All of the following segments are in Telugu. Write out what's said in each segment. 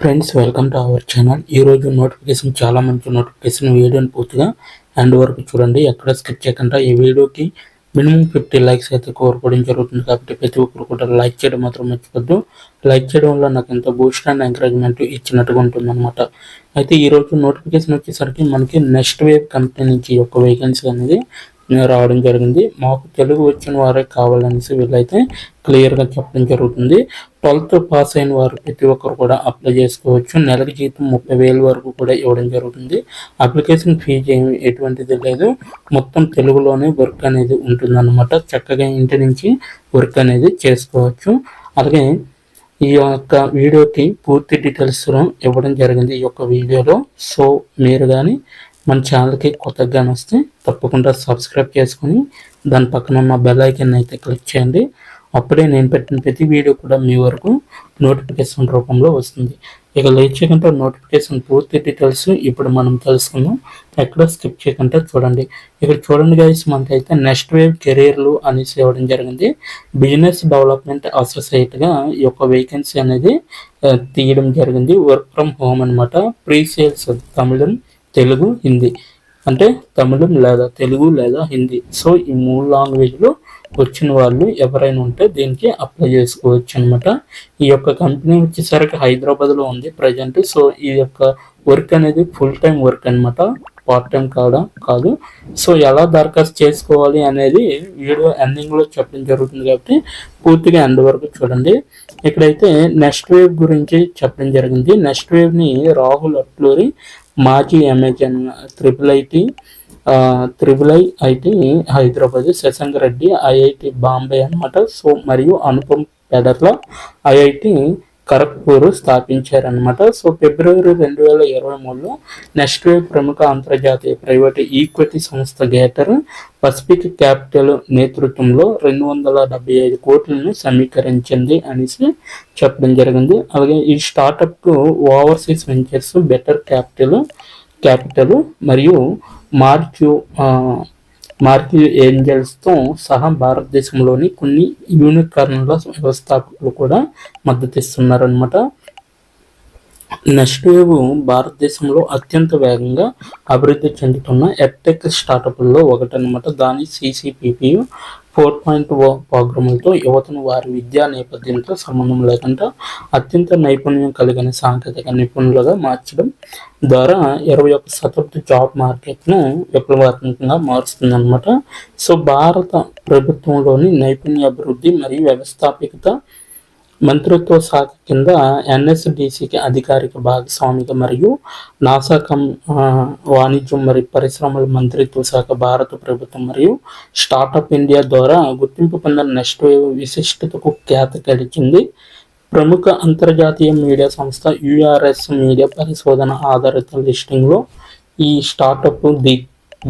Friends, welcome to our channel. ఈరోజు నోటిఫికేషన్ చాలా మంచి నోటిఫికేషన్. వీడియోని పూర్తిగా ఎండ్ వరకు చూడండి, ఎక్కడ స్కిప్ చేయకుండా. ఈ వీడియోకి మినిమం 50 లైక్స్ అయితే కోరుకోవడం జరుగుతుంది, కాబట్టి ప్రతి ఒక్కరు కూడా లైక్ చేయడం మాత్రం మర్చిపోద్దు. లైక్ చేయడం వల్ల నాకు ఎంతో బూస్ట్ అండ్ ఎంకరేజ్మెంట్ ఇచ్చినట్టుగా ఉంటుంది అనమాట. అయితే ఈరోజు నోటిఫికేషన్ వచ్చేసరికి మనకి నెక్స్ట్ వేవ్ కంపెనీ నుంచి ఒక వేకెన్సీ అనేది రావడం జరిగింది. మాకు తెలుగు వచ్చిన వారే కావాలనేసి వీళ్ళైతే క్లియర్గా చెప్పడం జరుగుతుంది. 12th పాస్ అయిన వారు ప్రతి ఒక్కరు కూడా అప్లై చేసుకోవచ్చు. నెలకి జీతం 30,000 వరకు కూడా ఇవ్వడం జరుగుతుంది. అప్లికేషన్ ఫీజు ఎటువంటిది లేదు, మొత్తం తెలుగులోనే వర్క్ అనేది ఉంటుందన్నమాట. చక్కగా ఇంటి నుంచి వర్క్ అనేది చేసుకోవచ్చు. అలాగే ఈ యొక్క వీడియోకి పూర్తి డీటెయిల్స్ ఇవ్వడం జరిగింది ఈ యొక్క వీడియోలో. సో మీరు కానీ మన ఛానల్కి కొత్తగా వస్తే తప్పకుండా సబ్స్క్రైబ్ చేసుకొని దాని పక్కన ఉన్న బెల్ ఐకాన్ అయితే క్లిక్ చేయండి. అప్పుడే నేను పెట్టిన ప్రతి వీడియో కూడా మీ వరకు నోటిఫికేషన్ రూపంలో వస్తుంది. ఇక లేట్ చేయకుండా నోటిఫికేషన్ పూర్తి డీటెయిల్స్ ఇప్పుడు మనం తెలుసుకుందాం. ఎక్కడ స్కిప్ చేయకుండా చూడండి. ఇక్కడ చూడండి గైస్, మనకైతే నెక్స్ట్ వేవ్ కెరీర్లు అనేసి ఇవ్వడం జరిగింది. బిజినెస్ డెవలప్మెంట్ అసోసియేట్గా ఈ యొక్క వేకెన్సీ అనేది తీయడం జరిగింది. వర్క్ ఫ్రమ్ హోమ్ అనమాట. ప్రీ సేల్స్ తమిళం, తెలుగు, హిందీ, అంటే తమిళం లేదా తెలుగు లేదా హిందీ. సో ఈ 3 లాంగ్వేజ్లో వచ్చిన వాళ్ళు ఎవరైనా ఉంటే దీనికి అప్లై చేసుకోవచ్చు అనమాట. ఈ యొక్క కంపెనీ వచ్చేసరికి హైదరాబాద్లో ఉంది ప్రజెంట్. సో ఈ యొక్క వర్క్ అనేది ఫుల్ టైం వర్క్ అనమాట, పార్ట్ టైం కాదు. సో ఎలా దరఖాస్తు చేసుకోవాలి అనేది వీడియో ఎండింగ్లో చెప్పడం జరుగుతుంది, కాబట్టి పూర్తిగా ఎండ్ వరకు చూడండి. ఇక్కడైతే నెక్స్ట్ వేవ్ గురించి చెప్పడం జరిగింది. నెక్స్ట్ వేవ్ని రాహుల్ అట్లూరి, మాజీ Amazon triple IT Hyderabad, Shashank Reddy IIT Bombay అనమాట. సో మరియు Anupam పెడర్ల IIT Kharagpur స్థాపించారనమాట. So February 2023లో next wave ప్రముఖ అంతర్జాతీయ ప్రైవేటు ఈక్విటీ సంస్థ గ్రేటర్ పసిఫిక్ క్యాపిటల్ నేతృత్వంలో 275 కోట్లను సమీకరించింది అనేసి చెప్పడం జరిగింది. అలాగే ఈ స్టార్టప్కు ఓవర్సీస్ వెంచర్స్, బెటర్ క్యాపిటల్ మరియు మార్క్యూ ఏంజల్స్తో సహా భారతదేశంలోని కొన్ని యూనికార్న్ల వ్యవస్థాపకులు కూడా మద్దతు ఇస్తున్నారనమాట. నెక్స్ట్ వేవ్ భారతదేశంలో అత్యంత వేగంగా అభివృద్ధి చెందుతున్న ఎడ్టెక్ స్టార్టప్లలో ఒకటనమాట. దాని CCPP 4.0 ప్రోగ్రాములతో యువతను వారి విద్యా నేపథ్యంతో సంబంధం లేకుండా అత్యంత నైపుణ్యం కలిగిన సాంకేతిక నిపుణులుగా మార్చడం ద్వారా 21వ శతాబ్ది జాబ్ మార్కెట్ను విప్లవాత్మకంగా మారుస్తుందన్నమాట. సో భారత ప్రభుత్వంలోని నైపుణ్యాభివృద్ధి మరియు వ్యవస్థాపికత మంత్రిత్వ శాఖ కింద NSDCకి అధికారిక భాగస్వామిగా మరియు నాసా వాణిజ్యం మరియు పరిశ్రమల మంత్రిత్వ శాఖ, భారత ప్రభుత్వం మరియు స్టార్టప్ ఇండియా ద్వారా గుర్తింపు పొందిన నెక్స్ట్ వేవ్ విశిష్టతకు ఖ్యాతి గడిచింది. ప్రముఖ అంతర్జాతీయ మీడియా సంస్థ URS మీడియా పరిశోధన ఆధారిత లిస్టింగ్లో ఈ startup the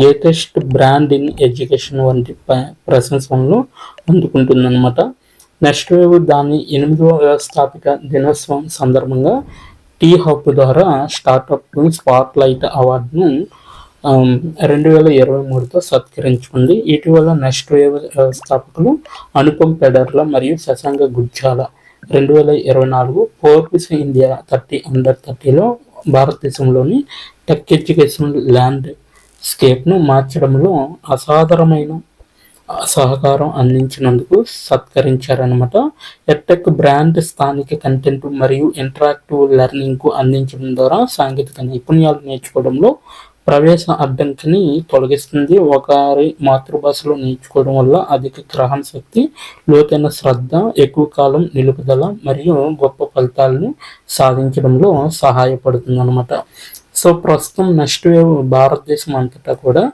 greatest brand in education వంటి ప్రశంసలను అందుకుంటుందన్నమాట. నెక్స్ట్ వేవ్ దాని 8వ వ్యవస్థాపిక దినోత్సవం సందర్భంగా T-Hub ద్వారా స్టార్టప్ స్పాట్లైట్ అవార్డును 2023తో సత్కరించుకుంది. ఇటీవల నెక్స్ట్ వేవ్ వ్యవస్థాపకులు అనుపమ్ పెడర్ల మరియు Shashank Gujjala 2024 Forbes India 30 under 30లో భారతదేశంలోని టెక్ ఎడ్యుకేషన్ ల్యాండ్ స్కేప్ను మార్చడంలో అసాధారణమైన సహకారం అందించినందుకు సత్కరించారనమాట. ఎడ్టెక్ బ్రాండ్ స్థానిక కంటెంట్ మరియు ఇంటరాక్టివ్ లెర్నింగ్కు అందించడం ద్వారా సాంకేతిక నైపుణ్యాలు నేర్చుకోవడంలో ప్రవేశ అడ్డంకిని తొలగిస్తుంది. ఒకరి మాతృభాషలో నేర్చుకోవడం వల్ల అధిక గ్రహణ శక్తి, లోతైన శ్రద్ధ, ఎక్కువ కాలం నిలుపుదల మరియు గొప్ప ఫలితాలను సాధించడంలో సహాయపడుతుంది అనమాట. సో ప్రస్తుతం నెక్స్ట్ వేవ్ భారతదేశం అంతటా కూడా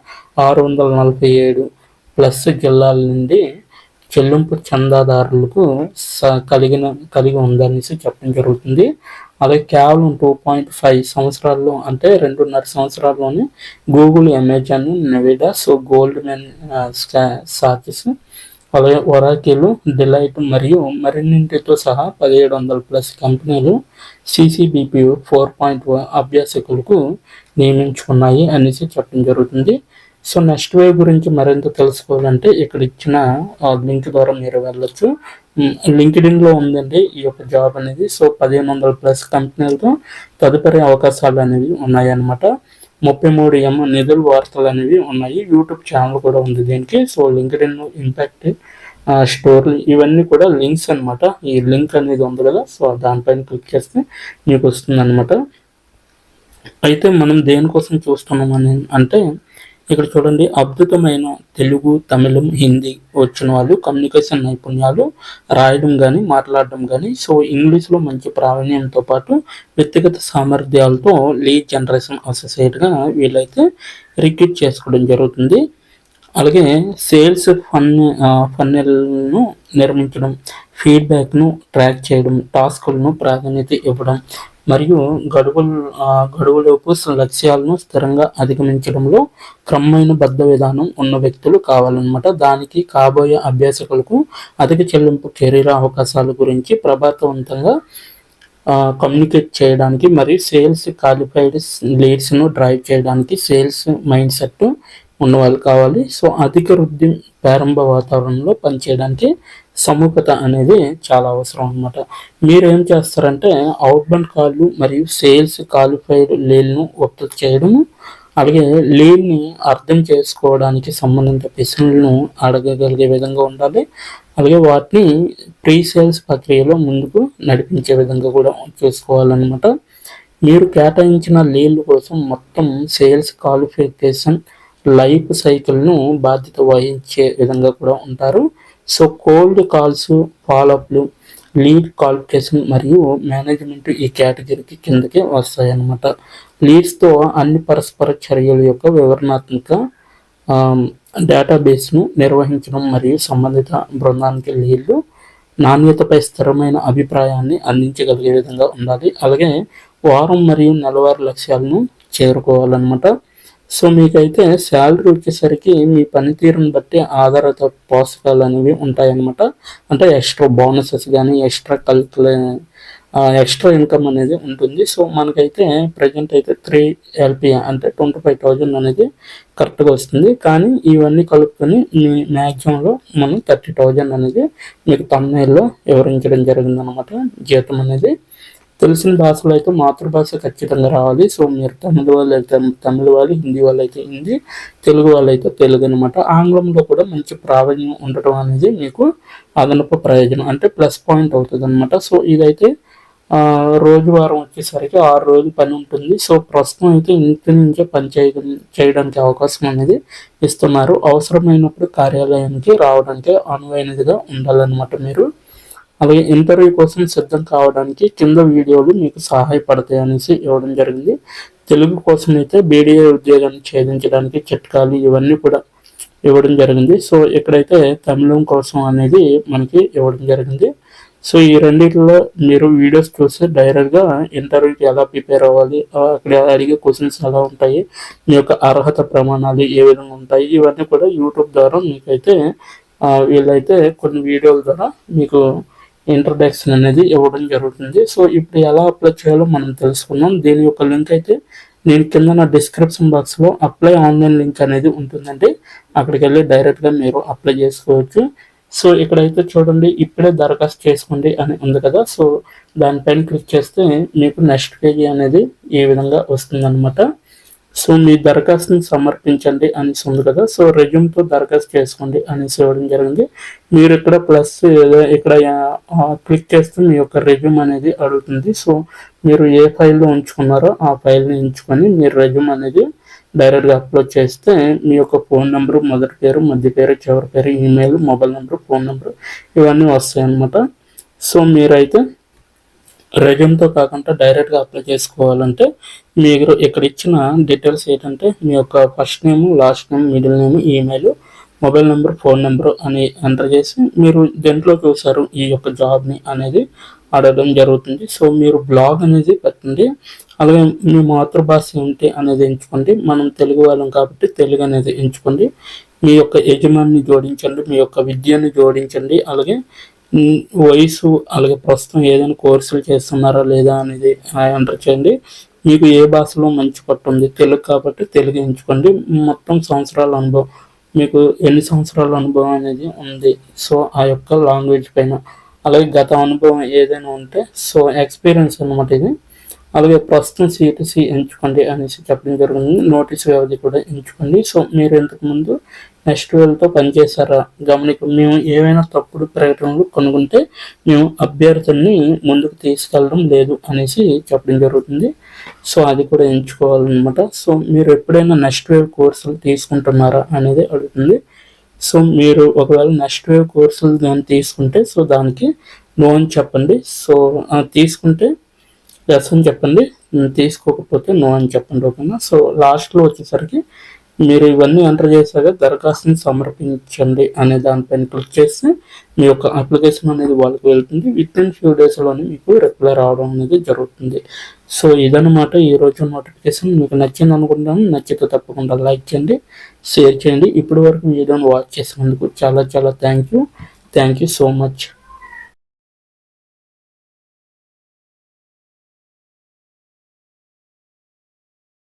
647 ప్లస్ జిల్లాల నుండి చెల్లింపు చందాదారులకు కలిగి ఉందనేసి చెప్పడం జరుగుతుంది. అలాగే కేవలం 2.5 సంవత్సరాల్లో, అంటే 2.5 సంవత్సరాల్లోనే Google, Amazon, నెవిడా, so Goldman Sachs, అలాగే ఒరాకిల్, డిలైట్ మరియు మరిన్నింటితో సహా 1700 ప్లస్ కంపెనీలు CCBP 4.0 అభ్యాసకులకు నియమించుకున్నాయి అనేసి చెప్పడం జరుగుతుంది. సో నెక్స్ట్ వేవ్ గురించి మరింత తెలుసుకోవాలంటే ఇక్కడ ఇచ్చిన లింక్ ద్వారా మీరు వెళ్ళొచ్చు. లింక్డ్ఇన్లో ఉందండి ఈ యొక్క జాబ్ అనేది. సో 1500+ కంపెనీలతో తదుపరి అవకాశాలు అనేవి ఉన్నాయన్నమాట. 33 నిధుల వార్తలు అనేవి ఉన్నాయి. యూట్యూబ్ ఛానల్ కూడా ఉంది దీనికి. సో లింక్డ్ఇన్ ఇంపాక్ట్ స్టోర్లు ఇవన్నీ కూడా లింక్స్ అనమాట. ఈ లింక్ అనేది ఉంది కదా, సో దానిపైన క్లిక్ చేస్తే మీకు వస్తుంది అనమాట. అయితే మనం దేనికోసం చూస్తున్నామని అంటే ఇక్కడ చూడండి, అద్భుతమైన తెలుగు, తమిళం, హిందీ వచ్చిన వాళ్ళు, కమ్యూనికేషన్ నైపుణ్యాలు, రాయడం కానీ మాట్లాడడం కానీ, సో ఇంగ్లీష్లో మంచి ప్రావీణ్యంతో పాటు వ్యక్తిగత సామర్థ్యాలతో లీడ్ జనరేషన్ అసోసియేట్గా వీళ్ళైతే రిక్రూట్ చేసుకోవడం జరుగుతుంది. అలాగే సేల్స్ ఫన్నెల్ను నిర్మించడం, ఫీడ్బ్యాక్ను ట్రాక్ చేయడం, టాస్కులను ప్రాధాన్యత ఇవ్వడం మరియు గడువులోపు లక్ష్యాలను స్థిరంగా అధిగమించడంలో క్రమమైన బద్ధ విధానం ఉన్న వ్యక్తులు కావాలన్నమాట. దానికి కాబోయే అభ్యాసకులకు అధిక చెల్లింపు కెరీర్ అవకాశాల గురించి ప్రభావవంతంగా కమ్యూనికేట్ చేయడానికి మరియు సేల్స్ క్వాలిఫైడ్ లీడ్స్ను డ్రైవ్ చేయడానికి సేల్స్ మైండ్ సెట్ ఉన్నవాళ్ళు కావాలి. సో అధిక వృద్ధి ప్రారంభ వాతావరణంలో పనిచేయడానికి సముఖత అనేది చాలా అవసరం అనమాట. మీరు ఏం చేస్తారంటే అవుట్బౌండ్ కాళ్ళు మరియు సేల్స్ క్వాలిఫైడ్ లీడ్ను ఉత్పత్తి చేయడము, అలాగే లీడ్ని అర్థం చేసుకోవడానికి సంబంధిత ప్రశ్నలను అడగగలిగే విధంగా ఉండాలి. అలాగే వాటిని ప్రీ సేల్స్ ప్రక్రియలో ముందుకు నడిపించే విధంగా కూడా చూసుకోవాలన్నమాట. మీరు కేటాయించిన లీడ్ల కోసం మొత్తం సేల్స్ క్వాలిఫికేషన్ లైఫ్ సైకిల్ను బాధ్యత వహించే విధంగా కూడా ఉంటారు. సో కోల్డ్ కాల్స్, ఫాలోఅప్లు, లీడ్ క్వాలిఫికేషన్ మరియు మేనేజ్మెంట్ ఈ కేటగిరీకి కిందకి వస్తాయన్నమాట. లీడ్స్తో అన్ని పరస్పర చర్యల యొక్క వివరణాత్మక డేటాబేస్ను నిర్వహించడం మరియు సంబంధిత బృందానికి లీడ్లు నాణ్యతపై స్థిరమైన అభిప్రాయాన్ని అందించగలిగే విధంగా ఉండాలి. అలాగే వారం మరియు నెలవారీ లక్ష్యాలను చేరుకోవాలన్నమాట. సో మీకైతే శాలరీ వచ్చేసరికి మీ పనితీరుని బట్టి ఆధారిత పోషకాలు అనేవి ఉంటాయన్నమాట. అంటే ఎక్స్ట్రా బోనసెస్ కానీ ఎక్స్ట్రా ఇన్కమ్ అనేది ఉంటుంది. సో మనకైతే ప్రజెంట్ అయితే 3 LP అంటే 25,000 అనేది కరెక్ట్గా వస్తుంది. కానీ ఇవన్నీ కలుపుకొని మీ మ్యాక్సిమంలో మనం 30,000 అనేది మీకు తమ్ముళ్ళలో వివరించడం జరిగిందనమాట. జీతం అనేది తెలిసిన భాషలో అయితే మాతృభాష ఖచ్చితంగా రావాలి. సో మీరు తమిళ వాళ్ళు అయితే తమిళ వాళ్ళు, హిందీ వాళ్ళు అయితే హిందీ, తెలుగు వాళ్ళు అయితే తెలుగు అనమాట. ఆంగ్లంలో కూడా మంచి ప్రావీణ్యం ఉండటం అనేది మీకు అదనపు ప్రయోజనం, అంటే ప్లస్ పాయింట్ అవుతుంది అనమాట. సో ఇదైతే రోజువారం వచ్చేసరికి 6 రోజులు పని ఉంటుంది. సో ప్రస్తుతం అయితే ఇంటి నుంచే పని చేయడానికి అవకాశం అనేది ఇస్తున్నారు. అవసరమైనప్పుడు కార్యాలయానికి రావడానికి అనువైనదిగా ఉండాలన్నమాట మీరు. అలాగే ఇంటర్వ్యూ కోసం సిద్ధం కావడానికి కింద వీడియోలు మీకు సహాయపడతాయి అనేసి ఇవ్వడం జరిగింది. తెలుగు కోసం అయితే BDA ఉద్యోగాన్ని ఛేదించడానికి చిట్కాలు ఇవన్నీ కూడా ఇవ్వడం జరిగింది. సో ఇక్కడైతే తమిళం కోసం అనేది మనకి ఇవ్వడం జరిగింది. సో ఈ రెండింటిలో మీరు వీడియోస్ చూస్తే డైరెక్ట్గా ఇంటర్వ్యూకి ఎలా ప్రిపేర్ అవ్వాలి, అక్కడ అడిగే క్వశ్చన్స్ ఎలా ఉంటాయి, మీ యొక్క అర్హత ప్రమాణాలు ఏ విధంగా ఉంటాయి, ఇవన్నీ కూడా యూట్యూబ్ ద్వారా మీకైతే వీళ్ళైతే కొన్ని వీడియోల ద్వారా మీకు ఇంట్రడక్షన్ అనేది ఇవ్వడం జరుగుతుంది. సో ఇప్పుడు ఎలా అప్లై చేయాలో మనం తెలుసుకున్నాం. దీని యొక్క లింక్ అయితే నేను కింద నా డిస్క్రిప్షన్ బాక్స్లో అప్లై ఆన్లైన్ లింక్ అనేది ఉంటుందండి. అక్కడికి వెళ్ళి డైరెక్ట్గా మీరు అప్లై చేసుకోవచ్చు. సో ఇక్కడైతే చూడండి, ఇప్పుడే దరఖాస్తు చేసుకోండి అని ఉంది కదా. సో దానిపైన క్లిక్ చేస్తే మీకు నెక్స్ట్ పేజీ అనేది ఈ విధంగా వస్తుందన్నమాట. సో మీ దరఖాస్తుని సమర్పించండి అనేసి ఉంది కదా. సో రెజ్యూమ్తో దరఖాస్తు చేసుకోండి అనేసి ఇవ్వడం జరిగింది. మీరు ఇక్కడ ప్లస్ ఇక్కడ క్లిక్ చేస్తే మీ యొక్క రెజ్యూమ్ అనేది అడుగుతుంది. సో మీరు ఏ ఫైల్లో ఉంచుకున్నారో ఆ ఫైల్ని ఎంచుకొని మీరు రెజ్యూమ్ అనేది డైరెక్ట్గా అప్లోడ్ చేస్తే మీ యొక్క ఫోన్ నెంబరు, మొదటి పేరు, మధ్య పేరు, చివరి పేరు, email, mobile number, phone number ఇవన్నీ వస్తాయి అన్నమాట. సో మీరైతే రెజ్యూమ్తో కాకుండా డైరెక్ట్గా అప్లై చేసుకోవాలంటే మీరు ఇక్కడ ఇచ్చిన డీటెయిల్స్ ఏంటంటే మీ యొక్క first name, last name, middle name, email, mobile number, phone number అని ఎంటర్ చేసి మీరు దేంట్లో చూసారు ఈ యొక్క జాబ్ని అనేది అడగడం జరుగుతుంది. సో మీరు బ్లాగ్ అనేది పెట్టండి. అలాగే మీ మాతృభాష ఏంటి అనేది ఎంచుకోండి. మనం తెలుగు వాళ్ళం కాబట్టి తెలుగు అనేది ఎంచుకోండి. మీ యొక్క యజమాని జోడించండి, మీ యొక్క విద్యను జోడించండి, అలాగే వయసు, అలాగే ప్రస్తుతం ఏదైనా కోర్సులు చేస్తున్నారా లేదా అనేది ఎంటర్ చేయండి. మీకు ఏ భాషలో మంచి పట్టు ఉంది, తెలుగు కాబట్టి తెలుగు ఎంచుకోండి. మొత్తం సంవత్సరాల అనుభవం, మీకు ఎన్ని సంవత్సరాల అనుభవం అనేది ఉంది సో ఆ యొక్క లాంగ్వేజ్ పైన, అలాగే గత అనుభవం ఏదైనా ఉంటే సో ఎక్స్పీరియన్స్ అన్నమాట ఇది. అలాగే ప్రస్తుతం సిటీసీ ఎంచుకోండి అనేసి చెప్పడం జరిగింది. నోటీస్ వ్యవధి కూడా ఎంచుకోండి. సో మీరు ఇంతకుముందు ఎస్క్యూఎల్తో పనిచేశారా, మేము ఏవైనా తప్పుడు ప్రకటనలు కనుగొంటే మేము అభ్యర్థుల్ని ముందుకు తీసుకెళ్ళడం లేదు అనేసి చెప్పడం జరుగుతుంది. సో అది కూడా ఎంచుకోవాలన్నమాట. సో మీరు ఎప్పుడైనా నెక్స్ట్ వేవ్ కోర్సులు తీసుకుంటున్నారా అనేది అడుగుతుంది. సో మీరు ఒకవేళ నెక్స్ట్ వేవ్ కోర్సులు దాన్ని తీసుకుంటే సో దానికి నో అని చెప్పండి. సో తీసుకుంటే ఎస్ అని చెప్పండి, తీసుకోకపోతే నో అని చెప్పండి. ఓకేనా. సో లాస్ట్లో వచ్చేసరికి మీరు ఇవన్నీ ఎంటర్ చేశాక దరఖాస్తుని సమర్పించండి అనే దానిపైన క్లిక్ చేస్తే మీ యొక్క అప్లికేషన్ అనేది వాళ్ళకి వెళ్తుంది. విత్ ఇన్ ఫ్యూ డేస్లోనే మీకు రిప్లై రావడం అనేది జరుగుతుంది. సో ఇదన్నమాట ఈరోజు నోటిఫికేషన్. మీకు నచ్చింది అనుకుంటాను. నచ్చితే తప్పకుండా లైక్ చేయండి, షేర్ చేయండి. ఇప్పటి వరకు వీడియోని వాచ్ చేసినందుకు చాలా చాలా థ్యాంక్ యూ సో మచ్.